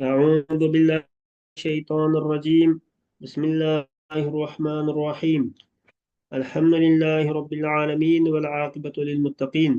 أعوذ بالله من الشيطان الرجيم. بسم الله الرحمن الرحيم. الحمد لله رب العالمين والعاقبة للمتقين،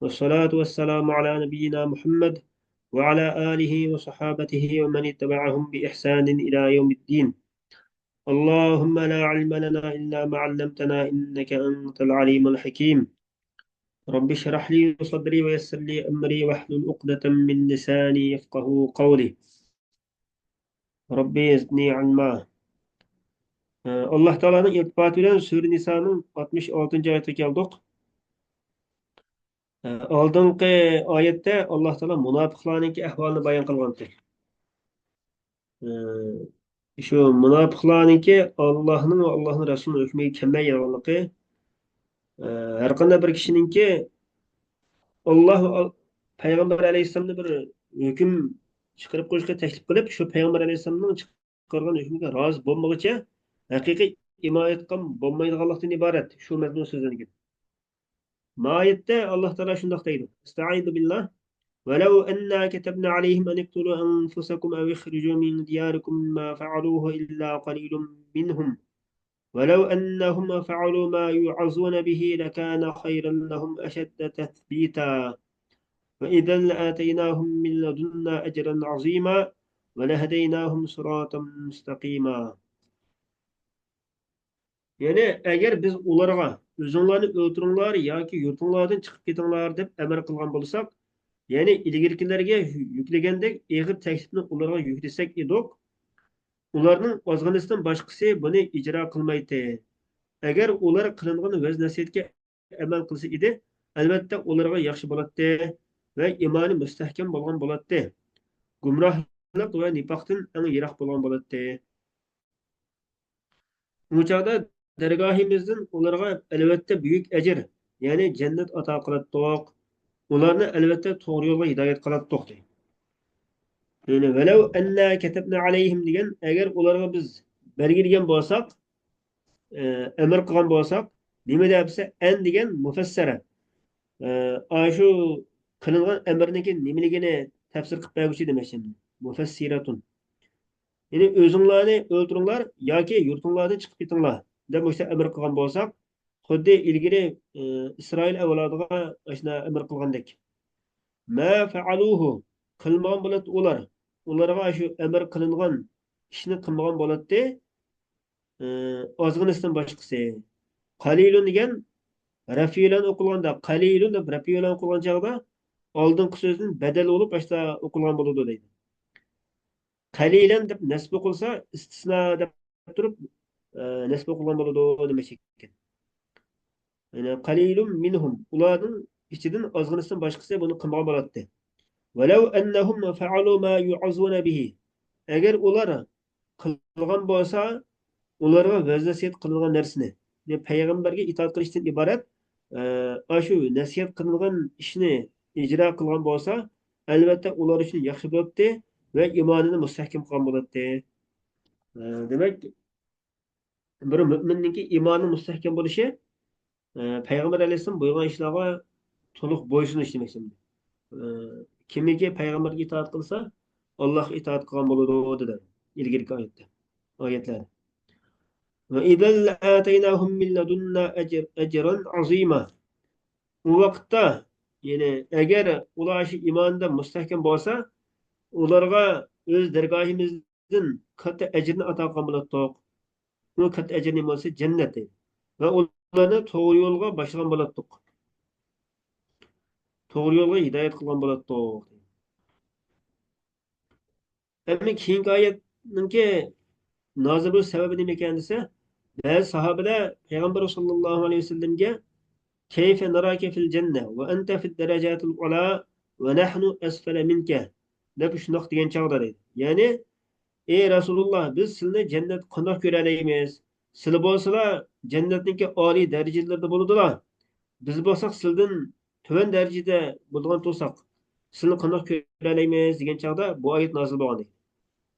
والصلاة والسلام على نبينا محمد وعلى آله وصحابته ومن اتبعهم بإحسان إلى يوم الدين. اللهم لا علم لنا إلا ما علمتنا إنك أنت العليم الحكيم. رب اشرح لي صدري ويسر لي أمري واحلل عقدة من لساني يفقه قولي. ربي يزدني علما. Allah Teala'nın iltifatıyla Sure Nisa'nın 66. ayete geldik. Aldınғы ayette Allah Teala münafıklarınki ahvalini bayan kılgandır. Şu münafıklarınki Allah'ın ve Allah'ın Resulü'nün hükmü kemme yalanlığı. Her qanday bir kişininki Allah ve Peygamber Aleyhisselam'da bir hüküm çıkarıp koyuşka teklif kılıp şu Peygamber Aleyhisselam'ın çıkargan hükmüne razı bulmadıkça hakiki iman etken bulmaydıganlıktan ibaret. Şu mezmun sözlenген. Ayette Allah Teala şundaq deydi. Estaizu billah. وَلَوْ أَنَّا كَتَبْنَا عَلَيْهِمْ أَنِ اقْتُلُوا أَنفُسَكُمْ أَوْ اخْرُجُوا مِنْ دِيَارِكُمْ مَا فَعَلُوهُ إِلَّا قَلِيلٌ مِنْهُمْ وَلَوْ أَنَّهُمْ فَعَلُوا مَا يُوعَظُونَ بِهِ لَكَانَ خَيْرًا لَهُمْ أَشَدَّ تَثْبِيتًا وَإِذًا لَآتَيْنَاهُمْ مِنْ لَدُنَّا أَجْرًا عَظِيمًا وَلَهَدَيْنَاهُمْ صِرَاطًا مُسْتَقِيمًا. Yani eğer biz ularga özüңlarni öldürüңlar yoki yurtuңlardan chiqib ketinglar deb emir qilgan bo'lsak, ya'ni ilgirkilarga yuklagandek ig'ir taklifni ularga yuklasak edik, ularning ozg'inisidan boshqasi buni ijro qilmaydi. Agar ular qilingan vaz nasihatga amal qilsa edi, albatta ularga yaxshi bo'ladi va iymoni mustahkam bo'lgan bo'ladi. Gumrohlik va nifoqdan eng yiroq bo'lgan bo'ladi. Bu chog'da dargohimizdan ularga albatta buyuk ajr, ya'ni jannat ato qiladiq. Ularni albatta to'g'ri yo'lga hidoyat qiladiq. Yani velev enne ketebne aleyhim degan agar ularga biz belgilgan bo'lsak, emir qilgan bo'lsak, nima debsa en degan mufassara. Shu qilingan emirniki nimaligini tafsir qilib beruvchi demoqchi. Mufassiratun. Yani o'zinglarni o'ldiringlar yoki yurtinglardan chiqib ketinglar deb o'sha emir qilgan bo'lsak, xuddi ilgari Isroil avlodiga shuna emir qilgandek. Ma faaluhu qilmagan bo'ladi ular. Ularga shu emir qilingan ishni qilmagan bo'ladi. Ozg'inisidan boshqasi. Qalilun degan rafilan o'qilganda qalilun deb rafilan o'qilgan chog'da oldingi so'zning badal bo'lib boshqa o'qilgan bo'ladi deydi. Qalilan deb nasb o'qilsa istisno deb turib nasb o'qilgan bo'ladi demoqchi ekan. Yani qalilun minhum ularning ichidan ozg'inisidan boshqasi buni qilmagan bo'ladi. Walau annahum fa'alu ma yu'azuna bihi. Agar ular qilgan bo'lsa, ularga vaz nasihat qilingan narsani, yani payg'ambarga itoat qilishdan iborat, shu nasihat qilingan ishni ijro qilgan bo'lsa, albatta ular uchun yaxshi bo'ladi va iymonini mustahkam qilgan bo'ladi. Demak, bir mo'minningki iymoni mustahkam bo'lishi payg'ambar alayhissalom buyurgan ishlarga to'liq bo'ysunish demak. Kimiki payg'ambarga itoat qilsa, Allohga itoat qilgan bo'ladi dedi ilgirki oyatlarda. وَإِذًا لَآتَيْنَاهُمْ مِنْ لَدُنَّا أَجْرًا عَظِيمًا. U vaqtda, ya'ni agar ular shu iymonda mustahkam bo'lsa, ularga o'z dargohimizdan katta ajrni ato qilgan bo'ladiq. Bu katta ajr nima bo'lsa jannat deydi. Va ularni to'g'ri yo'lga boshlagan bo'ladiq. To'g'ri yo'lga hidoyat qilgan bo'ladiq. Endi keyingi oyatninki nozil bo'lish sababi nima ekan desa, ba'zi sahobalar payg'ambar sollallohu alayhi vasallamga كيف نراك في الجنة وأنت في الدرجات العلى ونحن أسفل منك deb shundoq degan chog'da deydi. Ya'ni ey Rasululloh, biz sizni jannat qandoq ko'ralaymiz? Sizlar bo'lsalar jannatniki oliy darajalarda bo'ladilar. Biz bo'lsak sizdan tuvan darajada bo'lgan bo'lsak, sizni qandoq ko'ralaymiz degan chog'da bu oyat nozil bo'lgan deydi.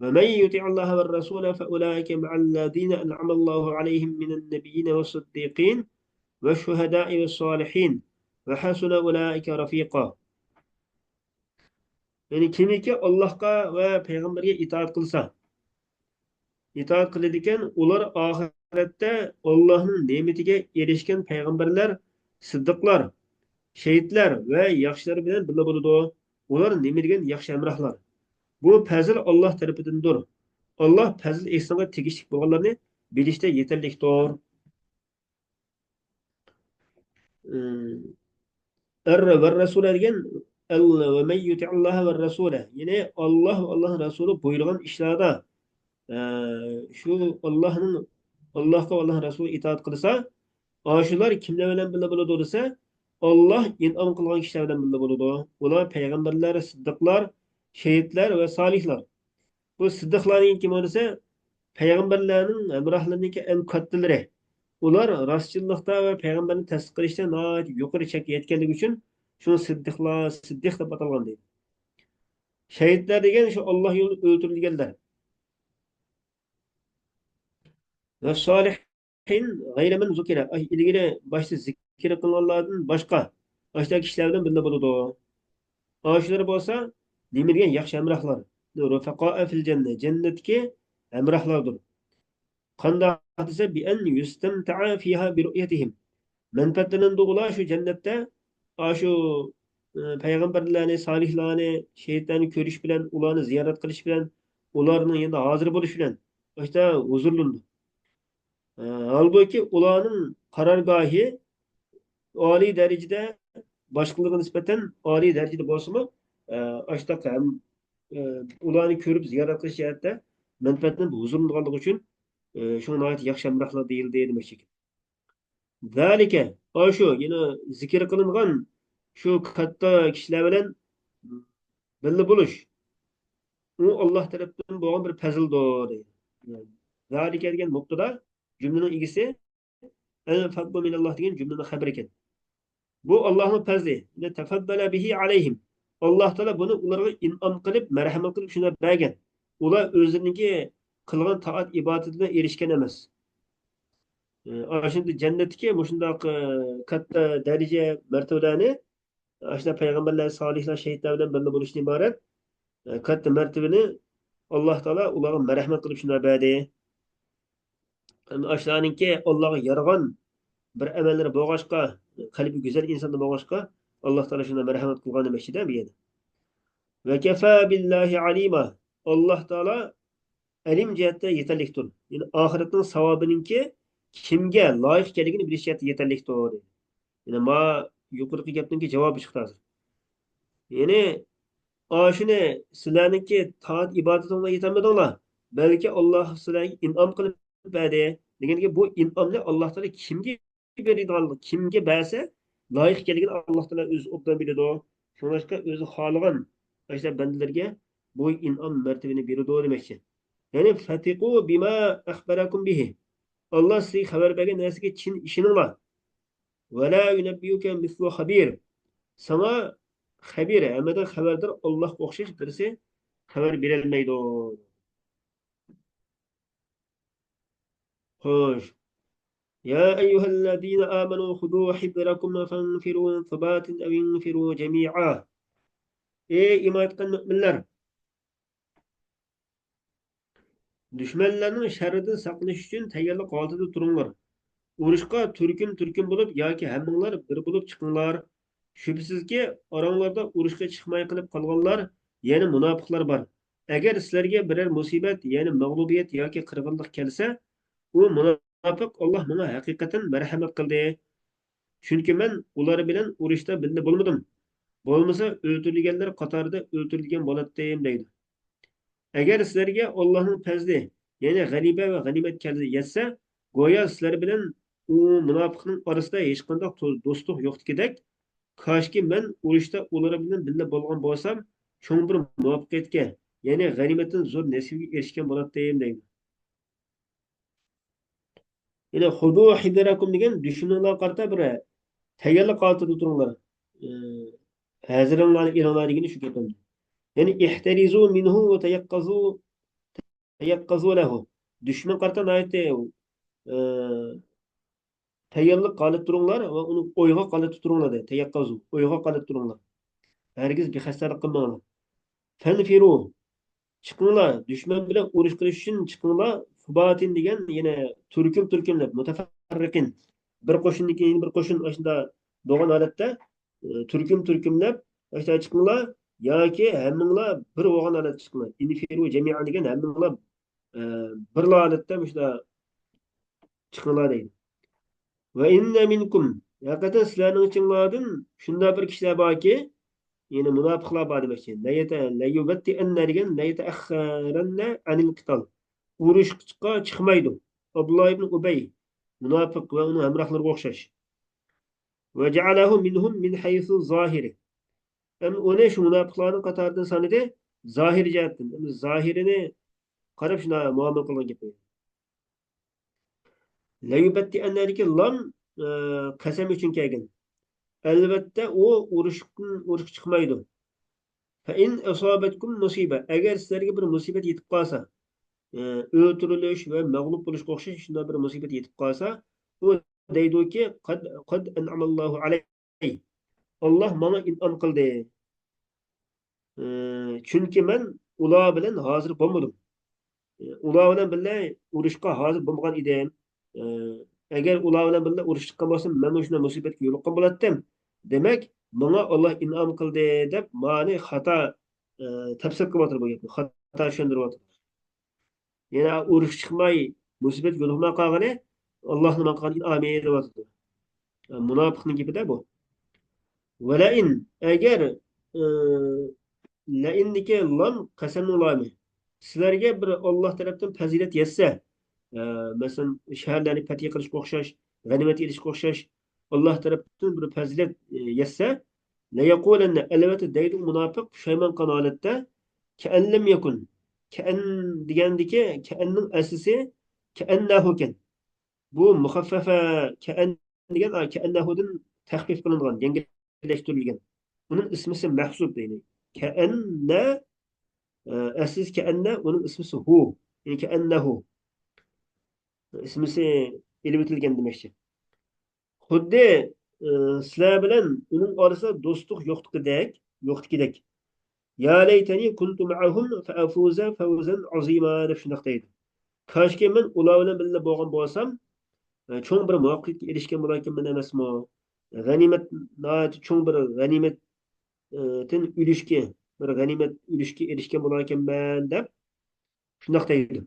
ومن يطع الله والرسول فأولئك مع الذين أنعم الله عليهم من النبيين والصديقين والشهداء والصالحين وحسن أولئك رفيقا. Yani kimiki Allah'a ve Peygamber'e itaat kılırken ular ahirette Allah'ın nimetiga erişken peygamberler, sıddıklar, şehitler ve yaxshilar bilan birga bo'ladi. Ular nima degan yaxshi hamrohlar. Bu fazl Alloh tarafidandir. Alloh fazl ehsonga tegishli bo'lganlarni bilishda yetarlikdir. Va rasul degan va man yuti Alloh va rasula. Ya'ni Alloh va Alloh rasuli buyurgan ishlarda shu Allohga va Alloh rasuli itoat qilsa, shular kimlar bilan birga bo'ladi desa, Alloh in'om qilgan kishilar bilan birga bo'ladi. Ular payg'ambarlar, siddiqlar, shahidlar va solihlar. Bu siddiqlarning kim bo'lsa, payg'ambarlarning hamrohlarniki eng kattalari. Ular rostchilikda va payg'ambarni tasdiq qilishda nihoyat yuqori chekka yetganligi uchun shuni siddiq deb atalgan deydi. Shahidlar degan shu Alloh yo'lida o'ldirilganlar. Va solihin g'ayri man zukira. Ilgari boshda zikr qilinganlardan boshqa boshqa kishilardan birga bo'ladi. Shular bo'lsa, nima degan yaxshi hamrohlar. Rufaqaa fil janna. Jannatga hamrohlardir. Qanday desa bi an yustamta'a fiha bi ru'yatihim. Manfaatlanadi ular shu jannatda shu payg'ambarlarni, solihlarni, shahidlarni ko'rish bilan, ularni ziyorat qilish bilan, ularning yanında hozir bo'lish bilan işte huzurlanadi. Halbuki ularning qarorgohi oliy darajada boshqalarga nisbatan oliy darajada bo'lsa-mu, ashtaqa ham ularni ko'rib ziyorat qilish jihatda manfaatdan huzurlanganligi uchun shunga yaxshi hamrohlar deyildi demoqchi. Zalika shu yana zikr qilingan shu katta kishilar bilan birga bo'lish u Alloh tarafdan bo'lgan bir fazildir deydi. Yani, zalika degan nuqtada jumlaning egisi al-fadlu minalloh degan jumlaning xabar ekan. Bu Allohning fazli. Tafaddala bihi alayhim. Alloh taolo buni ularga in'om qilib, marhamat qilib shuna bergan. Ular o'zlarining qilgan toat ibodatiga erishgan emas. Şimdi jannatga mushundoq katta daraja martabalarni ashuna payg'ambarlar, solihlar, shahidlar bilan birga bo'lishdan iborat katta martabani Alloh taolo ularga marhamat qilib shuna berdi. Ashlarningki Allohga yaragan bir amallar bo'lg'achqa, qalbi go'zal insonlar bo'lg'achqa Alloh taolo shuna marhamat qilgan demoqchida bu yerda. Va kafa billahi alima. Alloh taolo alim jihatda yetarlikdir. Yani oxiratning savobininki kimga loyiq ekanligini bilish jihatda yetarlikdir. Yani ma yuqorqi gapninki javobi chiqdi hozir. Ya'ni shuni sizlarniki toat ibodatinglar yetolmadinglar. Balki Alloh sizlarga in'om qilib berdi. Deganki bu in'omni Alloh taolo kimga beradigan, kimga bersa loyiq ekanligini Alloh taolo o'zi obdan biladi. Shuningdek o'zi xohlagan o'sha bandalarga bu in'om martabani beradi demoqchi. Ya'ni fatiqu bima akhbarakum bihi. Alloh sizga xabar bergan narsaga chin ishoninglar. Va la yunabbiyuka mislu xabir. Sana xabir, hammadan xabardor Allohga o'xshash birisi xabar berolmaydi. Xo'sh. Ya ayyuhallazina amanu khudu hidrakum fanfiru thubatin aw infiru jami'a. Ey iymon etgan mu'minlar, dushmanlarning sharridan saqlanish uchun tayyorlik holatida turinglar. Urushqa turkum bo'lib yoki hammanglar bir bo'lib chiqinglar. Shubsizki, oranglarda urushga chiqmay qilib qolganlar, ya'ni munofiqlar bor. Agar sizlarga biror musibat, ya'ni mag'lubiyat yoki qirg'inlik kelsa, u munofiq Alloh menga haqiqatan marhamat qildi. Chunki men ular bilan urushda birga bo'lmadim. Bo'lmasa o'ldirilganlar qatorida o'ldirilgan bo'lardim deydi. Agar sizlarga Allohning fazli, ya'ni g'aniba va g'animat yetsa, go'yo sizlar bilan u munofiqning orasida hech qanday do'stlik yo'qdek, koshki men urushda ular bilan birga bo'lgan bo'lsam, cho'ng bir muvaffaqiyatga, ya'ni g'animatdan zo'r nasibga erishgan bo'lardim deydi. Ya'ni xudu hidarakum degan dushmanlar qarta bir tayyorlik holatida turinglar. Hazirlangan ilonlar degani shu gapim. Ya'ni ihtarizu minhu va tayaqazu lahu. Dushman qarta nayte tayyorlik qilib turinglar va uni o'yga qilib turinglar deydi. Tayaqazu, o'yga qilib turinglar. Hargiz bexasarlik qilmanglar. Fenfiru. Çıkınla. Düşman bile uruş kılış için çıkınla. Fubatin degen yine türkümlep. Mutafarrikin. Bir koşun bir koşun aşında doğan aletте türkümlep aşağı çıkınla. Yoki hammanglar bir o'g'an odat chiqinglar. Infiru jami'an degan hammanglar bir odatda shunda chiqinglar deydi. Ve inne minkum. Hakikaten sizlerning ichinglardan shunda bir kishilar borki, ya'ni munofiqlar bor demoqchi. La yubatti anna degan la yata'akhkharanna anil qital. Urushga chiqmaydi. Abdullah ibn Ubay munofiq va uning hamrohlariga o'xshash. Ve ja'alahu minhum min haythu zahiri. Hem onu şu munofiqlarning qatoridan sanadi, zahir jihatdan. Zahirini qarab shuna muomala qilgan gapi. La yubatti anna degan lam qasam uchun kelgan. Elbette o uruş çıkmaydı. Fe in asabetkum musibe. Eğer sizlerge bir musibet yetip kalsa, öldürülüş ve mağlup buluş kokşuş şunda bir musibet yetip kalsa, o deydi ki kad en'amallahu aleyh. Allah bana in'am kıldı. Çünkü ben ula bilen hazır bulmadım. Ula bilen bile uruşka hazır bulmagan idim. Eğer ula bilen bile uruş çıkkan bolsam, ben şuna musibet yoluqqan bolatdım. Demek bana Allah in'am kıldı deb mani hata tafsir qilyapti bu gapni. Hata tushuntiryapti. Yana urush chiqmay, musibet yo'liqmay qolgani Allohning man qilgan in'omi deyapti. Munofiqning gapida bu. Valain agar laindagi lam qasamning lami sizlarga bir Alloh tarafdan fazilat yetsa, masalan shaharlarni fath qilishga o'xshash, g'animat elishga o'xshash Alloh tarafdan bir fazilat yetsa, la yaqulanna albatta deydi munofiq pushaymon qilgan holatda ka'an lam yakun. Ka'an degandiki ka'anning asli ka'annahu kan. Bu muxaffafa ka'an degan ka'annahudan taxfif qilingan, yengillashtirilgan. Uning ismisi mahsub deydi. Ka'anna asli ka'anna, uning ismisi hu. Yani ka'annahu. İsmisi ilmitilgan demakchi. Xuddi sizlar bilan uning orasida do'stlik yo'qligidek. Ya laytani kuntu ma'ahum fa afuza fawzan azima deb shunday deydi. Koshki men ular bilan birga bo'lgan bo'lsam, cho'ng bir muvaffaqiyatga erishgan bo'larkanman emasmi? G'animat, cho'ng bir g'animatdan ulushga erishgan bo'larkanman deb shunday deydi.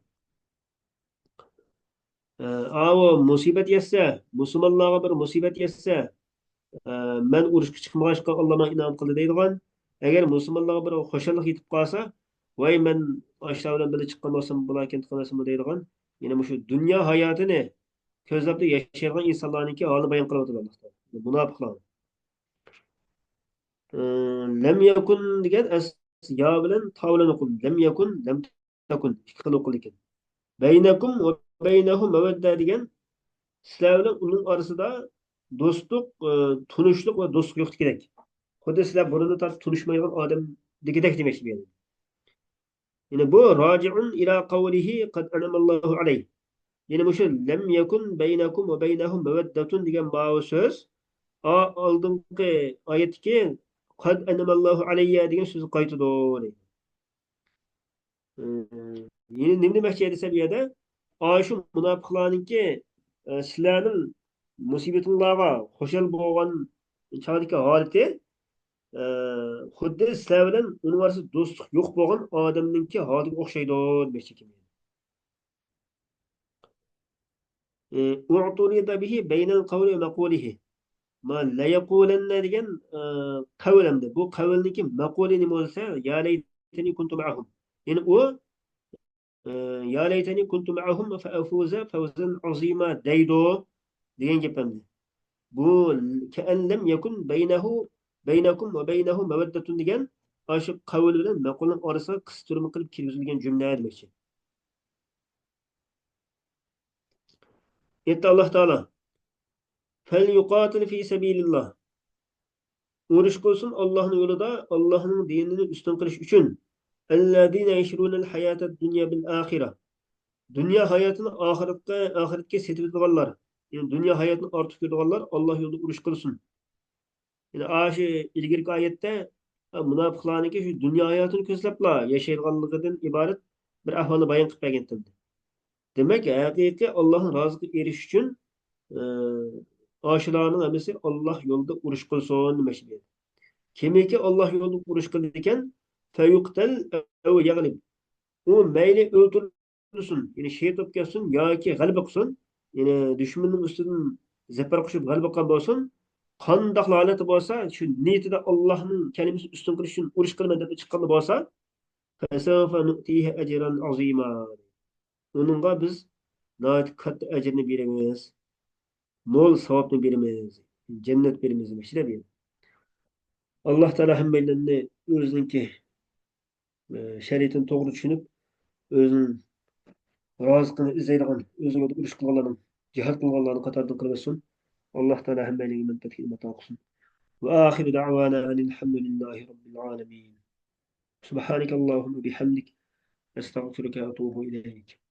Avo musibat yetsa, musulmonlarga bir musibat yetsa, men urushga chiqmag'achqa Alloh menga inom qildi deydigan. Agar musulmonlarga bir xo'shallik yetib qolsa, voy men ashlar bilan birga chiqqan bo'lsam bularkan qilmasam deydigan. Yine shu dunyo hayotini ko'zlab yashaydigan insonlarniki holini bayon qilyapti Alloh taolo. Munofiqlar. Lam yakun degan ya bilan ta bilan o'qildi. Lam yakun, lam takun ikki xil o'qildi. Baynakum va baynahum mawadda degan sizlar bilan uning orasida do'stlik, tunishlik va do'stlik yo'q kerak. Xuddi sizlar burunni tortib tunishmaydigan odam degidek demoqchi bu yerda. Yine bu raciun ila qavlihi qad anamallahu alayh. Yine bu şu lem yakun beynakum ve beynahum meveddatun degan bu söz oldingi oyatdagi qad anamallahu alayya degan so'zni qaytadi deydi. Yine nima demoqchi desa bu yerda shu munofiqlarningki sizlarning musibatinglarga xushal bo'lgan chog'dagi holati xuddi sizlar bilan uning orasida do'stlik yo'q bo'lgan odamningki holiga o'xshaydi demoqchi ekan. u'turida bihi beynel kavli ve makulihi. Ma la yakulanna degan qavlamdi. Bu qavlniki maquli nima bo'lsa, ya laytani kuntu ma'ahum. Yani o ya laytani kuntu ma'ahum fa afuza fawzan azima deydo degan gapimdi. Bu ka'an lam yakun beynakum ve beynahum mawaddatun degan shu qavl bilan maqulning orasida qistirma qilib kirgizilgan jumla demoqchi. Etti Allah Teala. Fel yuqatil fi sebilillah. Urush qilsin Allohning yo'lida, Allohning dinini ustun qilish uchun. Allazina yashrunal hayatad dunya bil axirah. Dunyo hayotini oxiratga setib Yani dunyo hayotini ortib ko'rganlar Alloh yo'lida urush qilsin. Yani aşı ilgili ayette Münafıklarınki şu dünya hayatını közlepla yaşayılganlıkıdan ibaret bir ahvalı bayan kıp bergendim. Demek ki hakiki Allah'ın razılığı eriş için e, aşılarının emisi Allah yolunda uruş kılsın demek. Kimiki Allah yolunda uruş kılırken feyuktel ev yaglib. O meyli öldürülsün. Yani şehit olup gelsin ya ki galip olsun. Yani düşmanın üstünden zeper kuşup galip olkan olsun. Kandak laneti olsa şu niyetinde Allah'ın kelimesi üstün kılış için uruş kılma dep çıkkanı olsa fesevfe nu'tihi ecran azima. Onunla biz nayet kat ecrini birimiz. Mol savapını birimiz. Cennet birimiz. İşte bir. Allah Teala hemmeyle özünki şeriatini doğru düşünüp özünün razıqını izleydigan, özüne uruş kılganlarının, cihat kılganlarının katarından kılmasın. Allah Teala hemmeyle iman tetkimat alsın. Ve ahiru da'vana enilhamdülillahi rabbil alemin. Subhaneke Allahümme bihamdik. Estağfurüke ve etûbü ileyk.